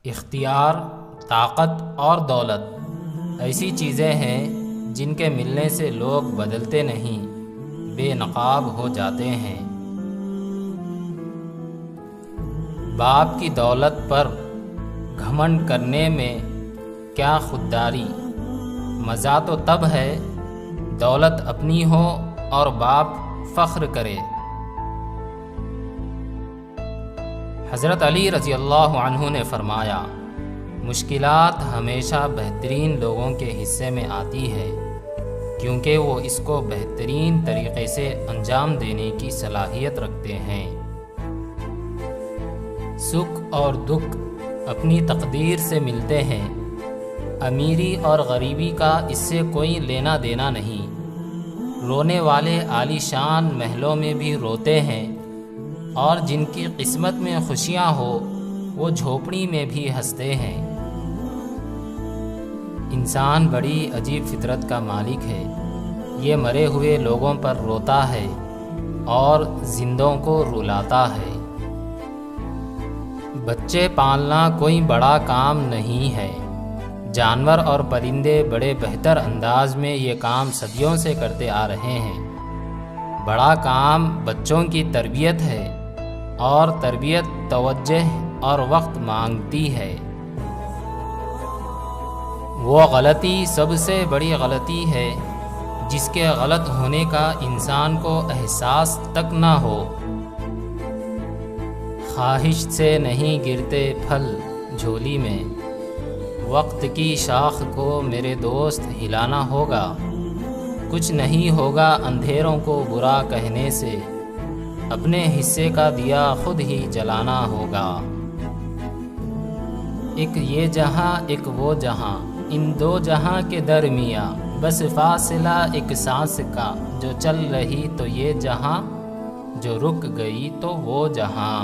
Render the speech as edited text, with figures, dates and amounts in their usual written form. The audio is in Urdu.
اختیار، طاقت اور دولت ایسی چیزیں ہیں جن کے ملنے سے لوگ بدلتے نہیں، بے نقاب ہو جاتے ہیں۔ باپ کی دولت پر گھمنڈ کرنے میں کیا خودداری، مزہ تو تب ہے دولت اپنی ہو اور باپ فخر کرے۔ حضرت علی رضی اللہ عنہ نے فرمایا، مشکلات ہمیشہ بہترین لوگوں کے حصے میں آتی ہے، کیونکہ وہ اس کو بہترین طریقے سے انجام دینے کی صلاحیت رکھتے ہیں۔ سکھ اور دکھ اپنی تقدیر سے ملتے ہیں، امیری اور غریبی کا اس سے کوئی لینا دینا نہیں۔ رونے والے عالی شان محلوں میں بھی روتے ہیں، اور جن کی قسمت میں خوشیاں ہو وہ جھوپڑی میں بھی ہنستے ہیں۔ انسان بڑی عجیب فطرت کا مالک ہے، یہ مرے ہوئے لوگوں پر روتا ہے اور زندوں کو رلاتا ہے۔ بچے پالنا کوئی بڑا کام نہیں ہے، جانور اور پرندے بڑے بہتر انداز میں یہ کام صدیوں سے کرتے آ رہے ہیں۔ بڑا کام بچوں کی تربیت ہے، اور تربیت توجہ اور وقت مانگتی ہے۔ وہ غلطی سب سے بڑی غلطی ہے جس کے غلط ہونے کا انسان کو احساس تک نہ ہو۔ خواہش سے نہیں گرتے پھل جھولی میں، وقت کی شاخ کو میرے دوست ہلانا ہوگا۔ کچھ نہیں ہوگا اندھیروں کو برا کہنے سے، اپنے حصے کا دیا خود ہی جلانا ہوگا۔ ایک یہ جہاں ایک وہ جہاں، ان دو جہاں کے درمیاں بس فاصلہ ایک سانس کا، جو چل رہی تو یہ جہاں، جو رک گئی تو وہ جہاں۔